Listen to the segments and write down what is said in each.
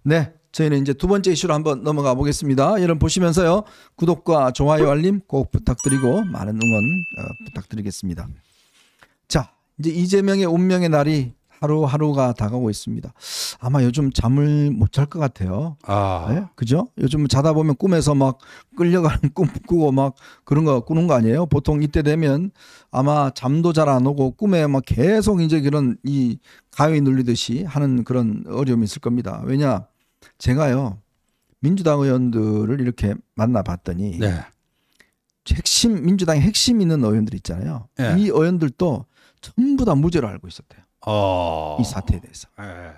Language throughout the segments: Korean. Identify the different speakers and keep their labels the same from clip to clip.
Speaker 1: 네, 저희는 이제 두 번째 이슈로 한번 넘어가 보겠습니다. 여러분 보시면서요, 구독과 좋아요, 알림 꼭 부탁드리고 많은 응원 부탁드리겠습니다. 자, 이제 이재명의 운명의 날이 하루하루가 다가오고 있습니다. 아마 요즘 잠을 못 잘 것 같아요. 네? 그죠? 요즘 자다 보면 꿈에서 막 끌려가는 꿈 꾸고 막 그런 거 꾸는 거 아니에요? 보통 이때 되면 아마 잠도 잘 안 오고 꿈에 막 계속 이제 그런 이 가위 눌리듯이 하는 그런 어려움이 있을 겁니다. 왜냐? 제가요, 민주당 의원들을 이렇게 만나봤더니
Speaker 2: 네.
Speaker 1: 민주당의 핵심 있는 의원들 있잖아요.
Speaker 2: 네.
Speaker 1: 이 의원들도 전부 다 무죄로 알고 있었대요. 이 사태에 대해서.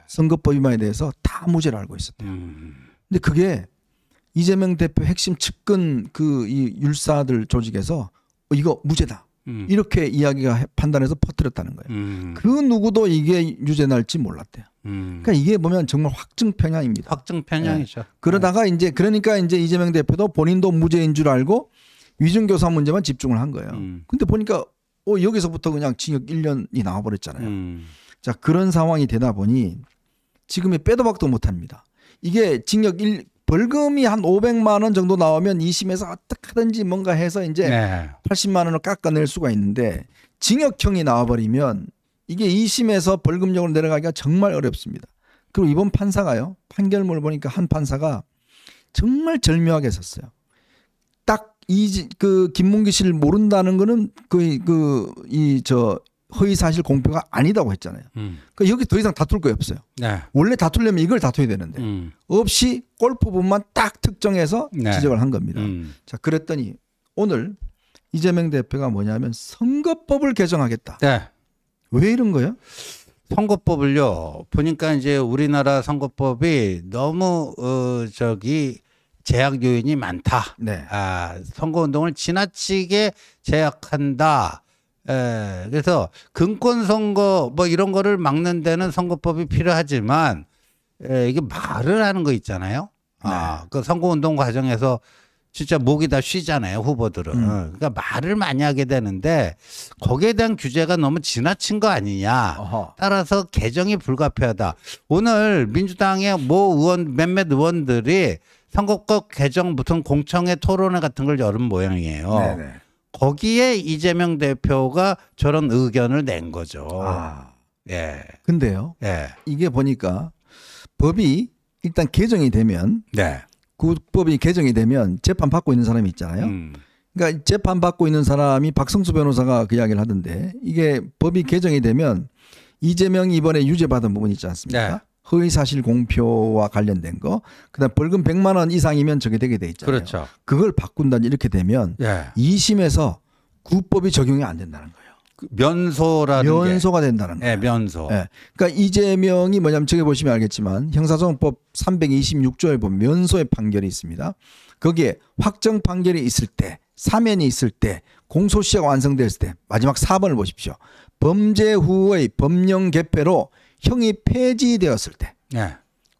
Speaker 1: 선거법 위반에 대해서 다 무죄로 알고 있었대요. 근데 그게 이재명 대표 핵심 측근 이 율사들 조직에서 이거 무죄다. 이렇게 이야기가 판단해서 퍼뜨렸다는 거예요. 그 누구도 이게 유죄 날지 몰랐대요. 그러니까 이게 보면 정말 확증 편향입니다.
Speaker 2: 확증 편향이죠.
Speaker 1: 네. 그러다가 그러니까 이제 이재명 대표도 본인도 무죄인 줄 알고 위중교사 문제만 집중을 한 거예요. 근데 보니까 여기서부터 그냥 징역 1년이 나와버렸잖아요. 자, 그런 상황이 되다 보니 지금이 빼도 박도 못합니다. 이게 벌금이 한 500만 원 정도 나오면 2심에서 어떻게 하든지 뭔가 해서 이제 80만 원을 깎아낼 수가 있는데, 징역형이 나와버리면 이게 2심에서 벌금형으로 내려가기가 정말 어렵습니다. 그리고 이번 판사가요, 판결문을 보니까 한 판사가 정말 절묘하게 썼어요. 딱 김문기 씨를 모른다는 거는 허위사실 공표가 아니다고 했잖아요. 그러니까 여기 더 이상 다툴 거 없어요. 네. 원래 다투려면 이걸 다투야 되는데 없이 골프 부분만 딱 특정해서 지적을 한 겁니다. 자, 그랬더니 오늘 이재명 대표가 뭐냐면 선거법을 개정하겠다.
Speaker 2: 네.
Speaker 1: 왜 이런 거예요?
Speaker 2: 선거법을요, 보니까 이제 우리나라 선거법이 너무 제약 요인이 많다.
Speaker 1: 네.
Speaker 2: 선거운동을 지나치게 제약한다. 그래서 금권선거 뭐 이런 거를 막는 데는 선거법이 필요하지만 이게 말을 하는 거 있잖아요.
Speaker 1: 네.
Speaker 2: 그 선거운동 과정에서 진짜 목이 다 쉬잖아요, 후보들은. 그러니까 말을 많이 하게 되는데 거기에 대한 규제가 너무 지나친 거 아니냐. 따라서 개정이 불가피하다. 오늘 민주당의 몇몇 의원들이 선거법 개정 무슨 공청회 토론회 같은 걸 열은 모양이에요. 네네. 거기에 이재명 대표가 저런 의견을 낸 거죠. 예.
Speaker 1: 근데요. 이게 보니까 법이 일단 개정이 되면 법이 개정이 되면 재판 받고 있는 사람이 있잖아요. 그러니까 재판 받고 있는 사람이 박성수 변호사가 그 이야기를 하던데, 이게 법이 개정이 되면 이재명이 이번에 유죄받은 부분이 있지 않습니까? 허위사실 공표와 관련된 거, 그다음 벌금 100만 원 이상이면 저게 되게 돼 있잖아요.
Speaker 2: 그렇죠.
Speaker 1: 그걸 바꾼다 이렇게 되면 2심에서 구법이 적용이 안 된다는 거예요. 면소가 된다는 거예요.
Speaker 2: 면소.
Speaker 1: 그러니까 이재명이 뭐냐면 저기 보시면 알겠지만 형사소송법 326조에 보면 면소의 판결이 있습니다. 거기에 확정 판결이 있을 때, 사면이 있을 때, 공소시효가 완성됐을 때, 마지막 4번을 보십시오. 범죄 후의 법령 개폐로 형이 폐지되었을 때,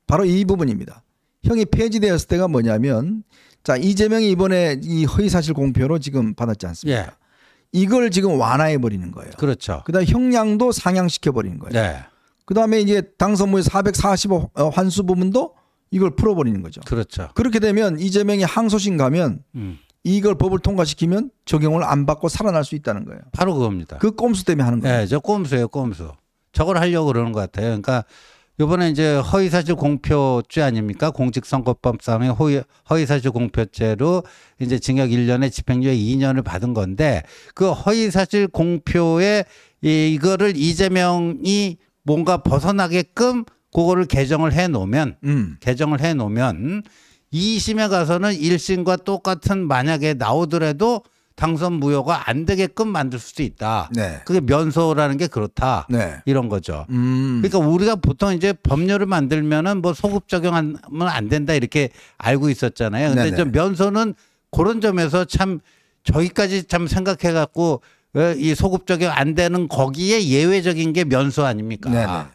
Speaker 1: 바로 이 부분입니다. 형이 폐지되었을 때가 뭐냐면, 자, 이재명이 이번에 이 허위사실 공표로 지금 받았지 않습니까? 이걸 지금 완화해 버리는 거예요.
Speaker 2: 그렇죠.
Speaker 1: 그다음 형량도 상향시켜 버리는 거예요. 그다음에 이제 당선무의 445 환수 부분도 이걸 풀어 버리는 거죠.
Speaker 2: 그렇죠.
Speaker 1: 그렇게 되면 이재명이 항소심 가면 이걸 법을 통과시키면 적용을 안 받고 살아날 수 있다는 거예요.
Speaker 2: 바로 그겁니다.
Speaker 1: 그 꼼수 때문에 하는 거예요.
Speaker 2: 저 꼼수예요, 꼼수. 저걸 하려고 그러는 것 같아요. 그러니까 이번에 이제 허위사실 공표죄 아닙니까? 공직선거법상의 허위사실 공표죄로 이제 징역 1년에 집행유예 2년을 받은 건데, 그 허위사실 공표에 이거를 이재명이 뭔가 벗어나게끔 그거를 개정을 해 놓으면 2심에 가서는 1심과 똑같은 만약에 나오더라도 당선 무효가 안 되게끔 만들 수도 있다. 그게 면소라는 게 그렇다. 이런 거죠. 그러니까 우리가 보통 이제 법률을 만들면은 뭐 소급 적용하면 안 된다 이렇게 알고 있었잖아요. 근데 좀 면소는 그런 점에서 참 저희까지 참 생각해 갖고 이 소급 적용 안 되는 거기에 예외적인 게 면소 아닙니까?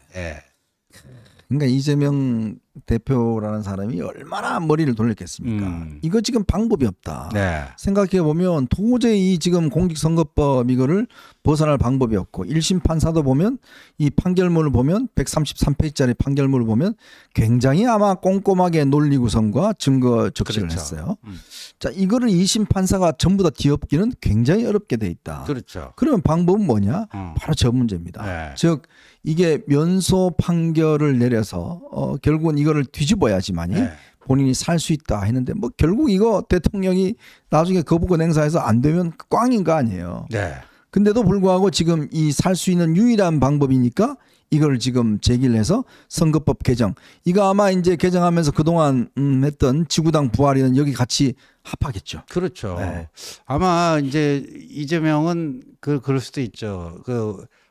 Speaker 1: 그러니까 이재명 대표라는 사람이 얼마나 머리를 돌렸겠습니까? 이거 지금 방법이 없다.
Speaker 2: 네.
Speaker 1: 생각해 보면 도저히 이 지금 공직선거법 이거를 벗어날 방법이 없고 1심 판사도 보면 이 판결문을 보면 133페이지짜리 판결문을 보면 굉장히 아마 꼼꼼하게 논리 구성과 증거 적시를
Speaker 2: 그렇죠.
Speaker 1: 했어요. 자, 이거를 2심 판사가 전부 다 뒤엎기는 굉장히 어렵게 돼 있다.
Speaker 2: 그렇죠.
Speaker 1: 그러면 방법은 뭐냐? 바로 저 문제입니다.
Speaker 2: 네.
Speaker 1: 즉 이게 면소 판결을 내려서 결국은 이거를 뒤집어야지만이
Speaker 2: 네.
Speaker 1: 본인이 살 수 있다 했는데 뭐 결국 이거 대통령이 나중에 거부권 행사해서 안 되면 꽝인 거 아니에요.
Speaker 2: 네.
Speaker 1: 근데도 불구하고 지금 이 살 수 있는 유일한 방법이니까 이걸 지금 제기를 해서 선거법 개정. 이거 아마 이제 개정하면서 그동안 했던 지구당 부활이는 여기 같이 합하겠죠.
Speaker 2: 그렇죠.
Speaker 1: 네.
Speaker 2: 아마 이제 이재명은 그럴 수도 있죠.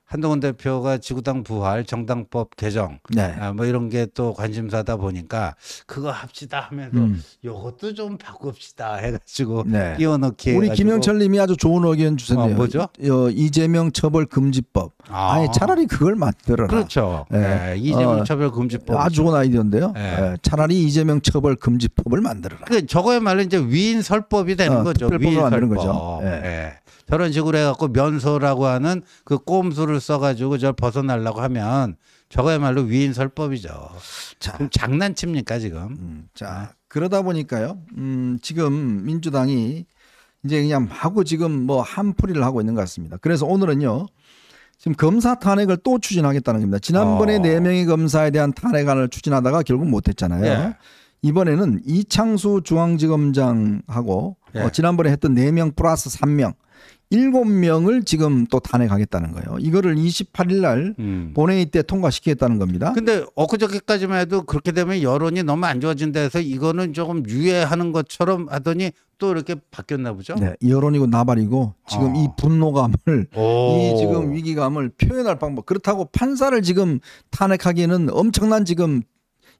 Speaker 2: 한동훈 대표가 지구당 부활, 정당법 개정,
Speaker 1: 네.
Speaker 2: 뭐 이런 게 또 관심사다 보니까 그거 합시다 하면서 요것도 좀 바꿉시다 해가지고
Speaker 1: 네.
Speaker 2: 끼워넣기.
Speaker 1: 우리
Speaker 2: 해가지고.
Speaker 1: 김영철님이 아주 좋은 의견 주셨네요.
Speaker 2: 뭐죠?
Speaker 1: 이재명 처벌 금지법. 아예 차라리 그걸 만들어라.
Speaker 2: 그렇죠.
Speaker 1: 네.
Speaker 2: 네. 이재명 처벌 금지법.
Speaker 1: 아주 좋은 아이디어인데요.
Speaker 2: 네.
Speaker 1: 네. 차라리 이재명 처벌 금지법을 만들어라.
Speaker 2: 저거야말로 이제 위인 설법이 되는 거죠.
Speaker 1: 특별법을
Speaker 2: 위인
Speaker 1: 만드는
Speaker 2: 설법.
Speaker 1: 거죠. 네.
Speaker 2: 네. 저런 식으로 해갖고 면소라고 하는 그 꼼수를 써가지고 저를 벗어나려고 하면 저거야말로 위인 설법이죠.
Speaker 1: 자,
Speaker 2: 그럼 장난칩니까 지금?
Speaker 1: 자, 그러다 보니까요. 지금 민주당이 이제 그냥 하고 지금 뭐 한풀이를 하고 있는 것 같습니다. 그래서 오늘은요. 지금 검사 탄핵을 또 추진하겠다는 겁니다. 지난번에 4명의 검사에 대한 탄핵안을 추진하다가 결국 못했잖아요.
Speaker 2: 네.
Speaker 1: 이번에는 이창수 중앙지검장하고 지난번에 했던 4명 플러스 3명 7명을 지금 또 탄핵하겠다는 거예요. 이거를 28일 날 본회의 때 통과시키겠다는 겁니다.
Speaker 2: 근데 엊그저께까지만 해도 그렇게 되면 여론이 너무 안 좋아진다 해서 이거는 조금 유예하는 것처럼 하더니 또 이렇게 바뀌었나 보죠?
Speaker 1: 네, 여론이고 나발이고 지금 이 분노감을 이 지금 위기감을 표현할 방법. 그렇다고 판사를 지금 탄핵하기에는 엄청난 지금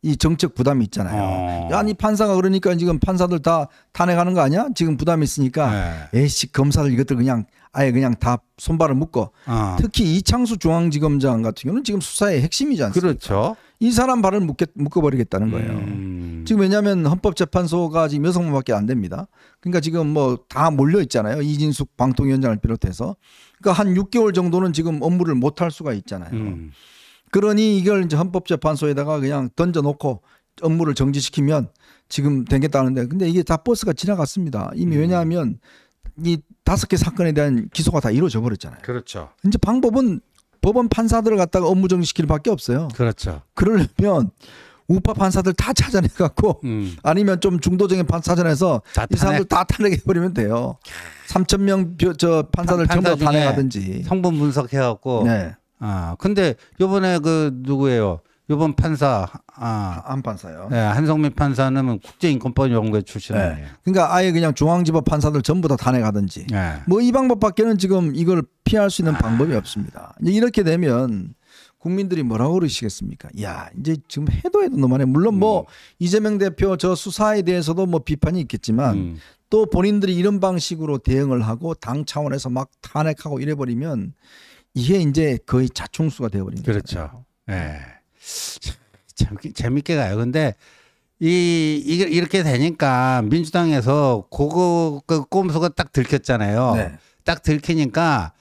Speaker 1: 이 정책 부담이 있잖아요. 야, 이 판사가 그러니까 지금 판사들 다 탄핵하는 거 아니야? 지금 부담이 있으니까 에이씨 검사들 이것들 그냥 아예 그냥 다 손발을 묶어. 특히 이창수 중앙지검장 같은 경우는 지금 수사의 핵심이지 않습니까?
Speaker 2: 그렇죠.
Speaker 1: 이 사람 발을 묶어버리겠다는 거예요. 지금 왜냐하면 헌법재판소가 지금 6명밖에 안 됩니다. 그러니까 지금 뭐 다 몰려 있잖아요. 이진숙 방통위원장을 비롯해서. 그러니까 한 6개월 정도는 지금 업무를 못할 수가 있잖아요. 그러니 이걸 이제 헌법재판소에다가 그냥 던져놓고 업무를 정지시키면 지금 되겠다는데 근데 이게 다 버스가 지나갔습니다. 이미 왜냐하면 이 5개 사건에 대한 기소가 다 이루어져 버렸잖아요.
Speaker 2: 그렇죠.
Speaker 1: 이제 방법은 법원 판사들을 갖다가 업무 정지시킬 밖에 없어요.
Speaker 2: 그렇죠.
Speaker 1: 그러려면 우파 판사들 다 찾아내 갖고 아니면 좀 중도적인 판사 찾아내서 이 사람들 다 탄핵해 버리면 돼요. 3,000명 저 판사들 전부 다 탄핵하든지.
Speaker 2: 성분 분석해 갖고.
Speaker 1: 네.
Speaker 2: 근데 요번에 누구예요? 요번 판사
Speaker 1: 한 판사요.
Speaker 2: 네, 한성민 판사는 국제인권법 연구회 출신이에요.
Speaker 1: 네. 그러니까 아예 그냥 중앙지법 판사들 전부 다 탄핵하든지.
Speaker 2: 네.
Speaker 1: 뭐 이 방법밖에는 지금 이걸 피할 수 있는 방법이 없습니다. 이제 이렇게 되면 국민들이 뭐라고 그러시겠습니까? 야, 이제 지금 해도 너무하네. 물론 뭐 이재명 대표 저 수사에 대해서도 뭐 비판이 있겠지만 또 본인들이 이런 방식으로 대응을 하고 당 차원에서 막 탄핵하고 이래버리면 이게 이제 거의 자충수가 되어버린 거죠.
Speaker 2: 그렇죠. 네. 참 재밌게 가요. 근데 이렇게 되니까 민주당에서 그 꼼수가 딱 들켰잖아요.
Speaker 1: 네.
Speaker 2: 딱 들키니까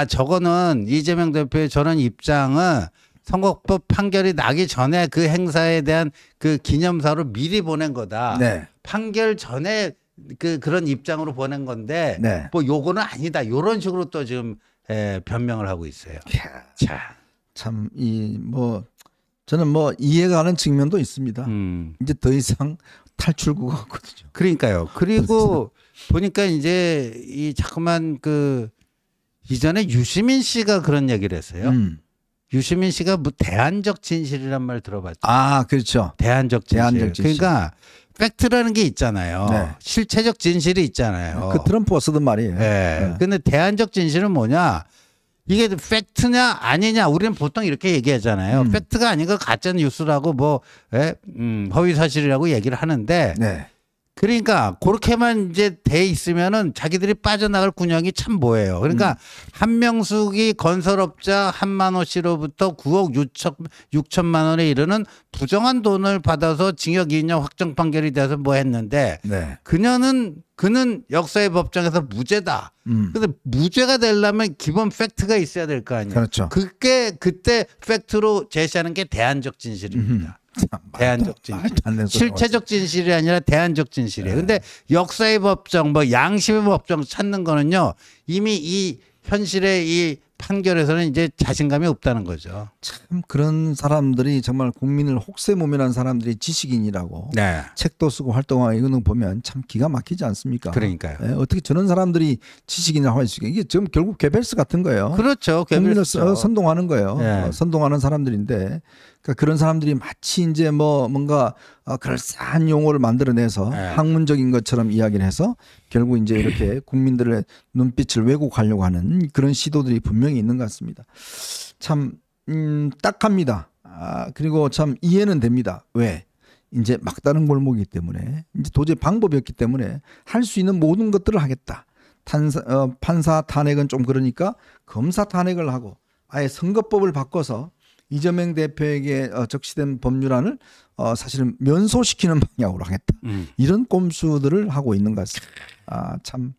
Speaker 2: 저거는 이재명 대표의 저런 입장은 선거법 판결이 나기 전에 그 행사에 대한 그 기념사로 미리 보낸 거다.
Speaker 1: 네.
Speaker 2: 판결 전에 그런 입장으로 보낸 건데
Speaker 1: 네.
Speaker 2: 뭐 요거는 아니다. 요런 식으로 또 지금 변명을 하고 있어요. 자,
Speaker 1: 참 저는 뭐 이해가 가는 측면도 있습니다. 이제 더 이상 탈출구가 없거든요.
Speaker 2: 그러니까요. 그리고 보니까 이제 이 자꾸만 이전에 유시민 씨가 그런 얘기를 했어요. 유시민 씨가 뭐 대안적 진실이란 말 들어봤죠?
Speaker 1: 그렇죠.
Speaker 2: 대안적 진실. 그러니까 팩트라는 게 있잖아요.
Speaker 1: 네.
Speaker 2: 실체적 진실이 있잖아요.
Speaker 1: 그 트럼프가 쓰던 말이에요.
Speaker 2: 네. 근데 대안적 진실은 뭐냐? 이게 팩트냐 아니냐 우리는 보통 이렇게 얘기하잖아요. 팩트가 아닌 거 가짜 뉴스라고 허위 사실이라고 얘기를 하는데
Speaker 1: 네.
Speaker 2: 그러니까 그렇게만 이제 돼 있으면은 자기들이 빠져나갈 군형이 참 뭐예요. 그러니까 한명숙이 건설업자 한만호 씨로부터 9억 6천만 원에 이르는 부정한 돈을 받아서 징역 2년 확정 판결이 돼서 뭐 했는데
Speaker 1: 네.
Speaker 2: 그는 역사의 법정에서 무죄다. 근데 무죄가 되려면 기본 팩트가 있어야 될 거 아니에요.
Speaker 1: 그렇죠.
Speaker 2: 그때 팩트로 제시하는 게 대안적 진실입니다. 대안적 진실. 실체적 진실이 아니라 대안적 진실이에요. 근데 역사의 법정, 뭐 양심의 법정 찾는 거는요, 이미 이 현실의 이 판결에서는 이제 자신감이 없다는 거죠.
Speaker 1: 참 그런 사람들이 정말 국민을 혹세무민한 사람들이 지식인이라고
Speaker 2: 네.
Speaker 1: 책도 쓰고 활동하고 이거는 보면 참 기가 막히지 않습니까?
Speaker 2: 그러니까요.
Speaker 1: 네, 어떻게 저런 사람들이 지식인이라고 할 수 있게 이게 지금 결국 괴벨스 같은 거예요.
Speaker 2: 그렇죠.
Speaker 1: 국민을 선동하는 거예요.
Speaker 2: 네.
Speaker 1: 선동하는 사람들인데 그러니까 그런 사람들이 마치 이제 뭐 뭔가 그럴싸한 용어를 만들어내서
Speaker 2: 네.
Speaker 1: 학문적인 것처럼 이야기를 해서 결국 이제 이렇게 국민들의 눈빛을 왜곡하려고 하는 그런 시도들이 분명히 있는 것 같습니다. 참 딱합니다. 그리고 참 이해는 됩니다. 왜? 이제 막다른 골목이기 때문에 이제 도저히 방법이 없기 때문에 할 수 있는 모든 것들을 하겠다. 판사 탄핵은 좀 그러니까 검사 탄핵을 하고 아예 선거법을 바꿔서 이재명 대표에게 적시된 법률안을 사실은 면소시키는 방향으로 하겠다. 이런 꼼수들을 하고 있는 것 같습니다. 참